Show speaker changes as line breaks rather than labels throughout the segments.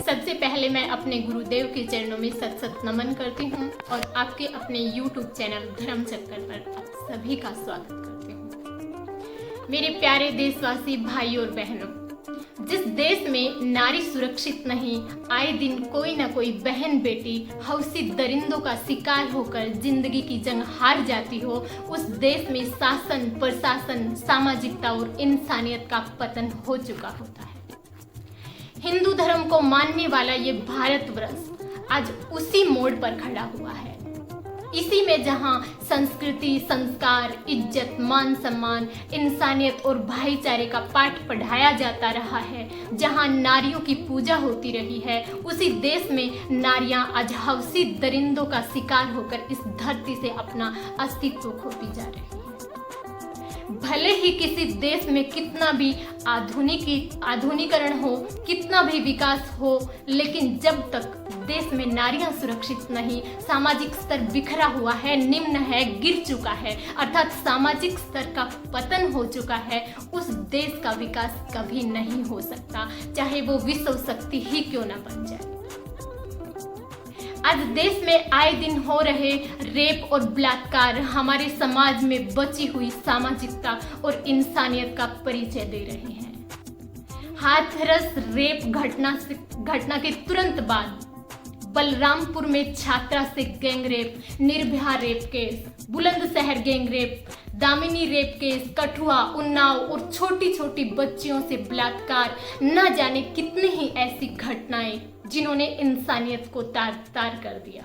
सबसे पहले मैं अपने गुरुदेव के चरणों में सत सत नमन करती हूँ और आपके अपने YouTube चैनल धर्म चक्कर पर आप सभी का स्वागत करती हूँ। मेरे प्यारे देशवासी भाई और बहनों, जिस देश में नारी सुरक्षित नहीं, आए दिन कोई ना कोई बहन बेटी हौसी दरिंदों का शिकार होकर जिंदगी की जंग हार जाती हो, उस देश में शासन, प्रशासन, सामाजिकता और इंसानियत का पतन हो चुका होता है। हिंदू धर्म को मानने वाला ये भारतवर्ष आज उसी मोड़ पर खड़ा हुआ है। इसी में जहां संस्कृति, संस्कार, इज्जत, मान सम्मान, इंसानियत और भाईचारे का पाठ पढ़ाया जाता रहा है, जहां नारियों की पूजा होती रही है, उसी देश में नारियां आज हवसी दरिंदों का शिकार होकर इस धरती से अपना अस्तित्व खोती जा रही है। भले ही किसी देश में कितना भी आधुनिकरण हो, कितना भी विकास हो, लेकिन जब तक देश में नारियां सुरक्षित नहीं, सामाजिक स्तर बिखरा हुआ है, निम्न है, गिर चुका है, अर्थात सामाजिक स्तर का पतन हो चुका है, उस देश का विकास कभी नहीं हो सकता, चाहे वो विश्व शक्ति ही क्यों न बन जाए। आज देश में आए दिन हो रहे रेप और बलात्कार हमारे समाज में बची हुई सामाजिकता और इंसानियत का परिचय दे रहे हैं। हाथरस रेप घटना के तुरंत बाद बलरामपुर में छात्रा से gang rape, Nirbhaya rape case, Bulandshahr gang rape, Damini rape case, Kathua, Unnao और छोटी छोटी बच्चियों से बलात्कार, न जाने कितनी ही ऐसी घटनाएं जिन्होंने इंसानियत को तार तार कर दिया।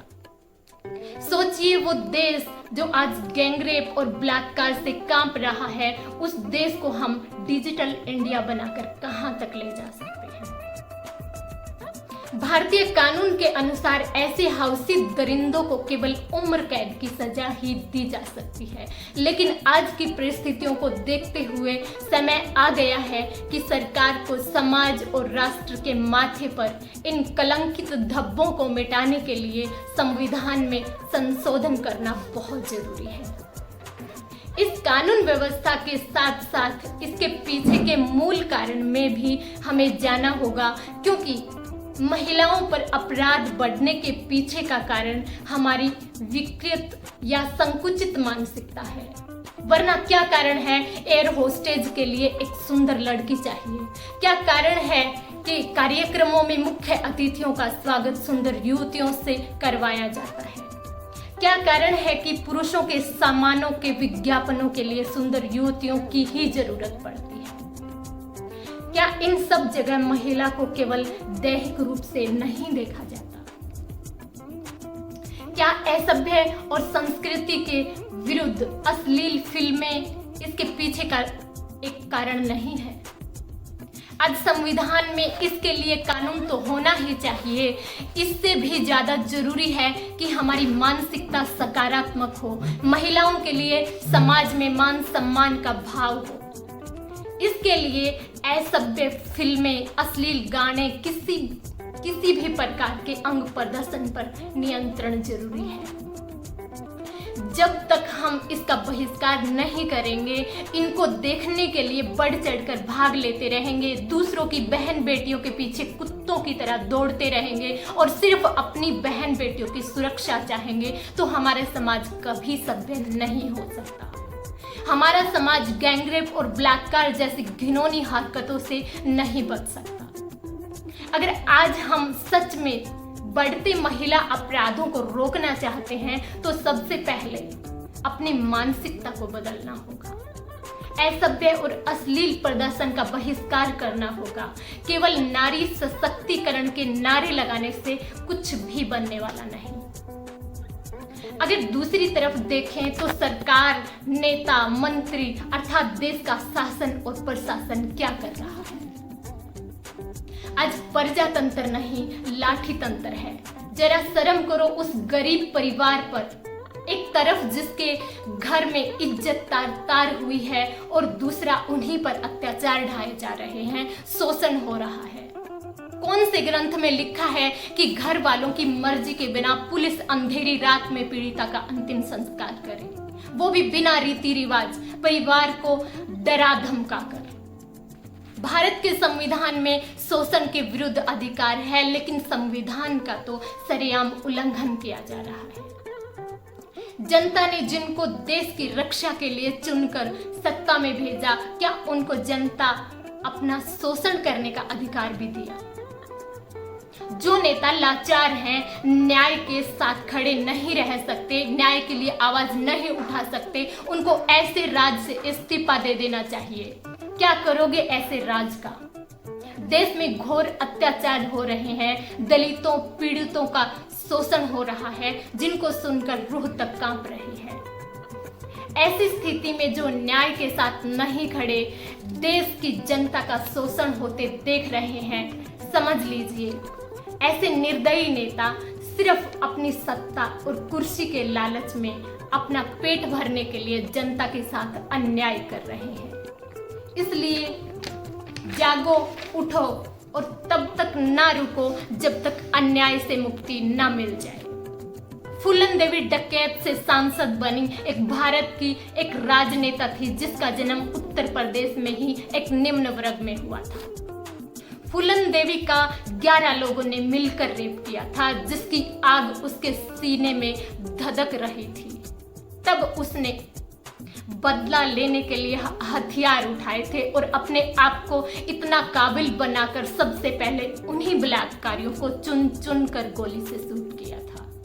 सोचिए, वो देश जो आज गैंग रेप और बलात्कार से कांप रहा है, उस देश को हम डिजिटल इंडिया बनाकर कहां तक ले जा सकते हैं। भारतीय कानून के अनुसार ऐसे हवसी दरिंदों को केवल उम्र कैद की सजा ही दी जा सकती है, लेकिन आज की परिस्थितियों को देखते हुए समय आ गया है कि सरकार को समाज और राष्ट्र के माथे पर इन कलंकित धब्बों को मिटाने के लिए संविधान में संशोधन करना बहुत जरूरी है। इस कानून व्यवस्था के साथ साथ इसके पीछे के मूल कारण में भी हमें जाना होगा, क्योंकि महिलाओं पर अपराध बढ़ने के पीछे का कारण हमारी विकृत या संकुचित मानसिकता है। वरना क्या कारण है एयर होस्टेज के लिए एक सुंदर लड़की चाहिए? क्या कारण है कि कार्यक्रमों में मुख्य अतिथियों का स्वागत सुंदर युवतियों से करवाया जाता है? क्या कारण है कि पुरुषों के सामानों के विज्ञापनों के लिए सुंदर युवतियों की ही जरूरत पड़ती है? क्या इन सब जगह महिला को केवल दैहिक रूप से नहीं देखा जाता? क्या असभ्य और संस्कृति के विरुद्ध अश्लील फिल्में इसके पीछे का एक कारण नहीं है? आज संविधान में इसके लिए कानून तो होना ही चाहिए। इससे भी ज्यादा जरूरी है कि हमारी मानसिकता सकारात्मक हो, महिलाओं के लिए समाज में मान सम्मान का भाव हो। इसके लिए असभ्य फिल्में, अश्लील गाने, किसी भी प्रकार के अंग प्रदर्शन पर नियंत्रण जरूरी है। जब तक हम इसका बहिष्कार नहीं करेंगे, इनको देखने के लिए बढ़ चढ़कर भाग लेते रहेंगे, दूसरों की बहन बेटियों के पीछे कुत्तों की तरह दौड़ते रहेंगे और सिर्फ अपनी बहन बेटियों की सुरक्षा चाहेंगे, तो हमारा समाज कभी सभ्य नहीं हो सकता। हमारा समाज गैंगरेप और बलात्कार जैसी घिनौनी हरकतों से नहीं बच सकता। अगर आज हम सच में बढ़ते महिला अपराधों को रोकना चाहते हैं, तो सबसे पहले अपनी मानसिकता को बदलना होगा। असभ्य और अश्लील प्रदर्शन का बहिष्कार करना होगा। केवल नारी सशक्तिकरण के नारे लगाने से कुछ भी बनने वाला नहीं। अगर दूसरी तरफ देखें तो सरकार, नेता, मंत्री अर्थात देश का शासन और प्रशासन क्या कर रहा है? आज प्रजातंत्र नहीं, लाठी तंत्र है। जरा शर्म करो उस गरीब परिवार पर, एक तरफ जिसके घर में इज्जत तार तार हुई है और दूसरा उन्हीं पर अत्याचार ढाए जा रहे हैं, शोषण हो रहा है। कौन से ग्रंथ में लिखा है कि घर वालों की मर्जी के बिना पुलिस अंधेरी रात में पीड़िता का अंतिम संस्कार करे, वो भी बिना रीति रिवाज, परिवार को डरा धमका कर? भारत के संविधान में शोषण के विरुद्ध अधिकार है, लेकिन संविधान का तो सरेआम उल्लंघन किया जा रहा है। जनता ने जिनको देश की रक्षा के लिए चुनकर सत्ता में भेजा, क्या उनको जनता अपना शोषण करने का अधिकार भी दिया? जो नेता लाचार हैं, न्याय के साथ खड़े नहीं रह सकते, न्याय के लिए आवाज नहीं उठा सकते, उनको ऐसे राज से इस्तीफा दे देना चाहिए। क्या करोगे ऐसे राज का? देश में घोर अत्याचार हो रहे हैं, दलितों पीड़ितों का शोषण हो रहा है, जिनको सुनकर रूह तक कांप रही है। ऐसी स्थिति में जो न्याय के साथ नहीं खड़े, देश की जनता का शोषण होते देख रहे हैं, समझ लीजिए ऐसे निर्दयी नेता सिर्फ अपनी सत्ता और कुर्सी के लालच में अपना पेट भरने के लिए जनता के साथ अन्याय कर रहे हैं। इसलिए जागो, उठो और तब तक ना रुको जब तक अन्याय से मुक्ति ना मिल जाए। फूलन देवी डकैत से सांसद बनी एक भारत की एक राजनेता थी, जिसका जन्म उत्तर प्रदेश में ही एक निम्न वर्ग में हुआ था। फूलन देवी का 11 लोगों ने मिलकर रेप किया था, जिसकी आग उसके सीने में धधक रही थी। तब उसने बदला लेने के लिए हथियार उठाए थे और अपने आप को इतना काबिल बनाकर सबसे पहले उन्हीं बलात्कारियों को चुन चुन कर गोली से शूट किया था।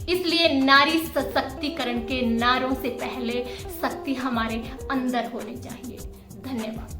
इसलिए नारी सशक्तिकरण के नारों से पहले शक्ति हमारे अंदर होनी चाहिए। धन्यवाद।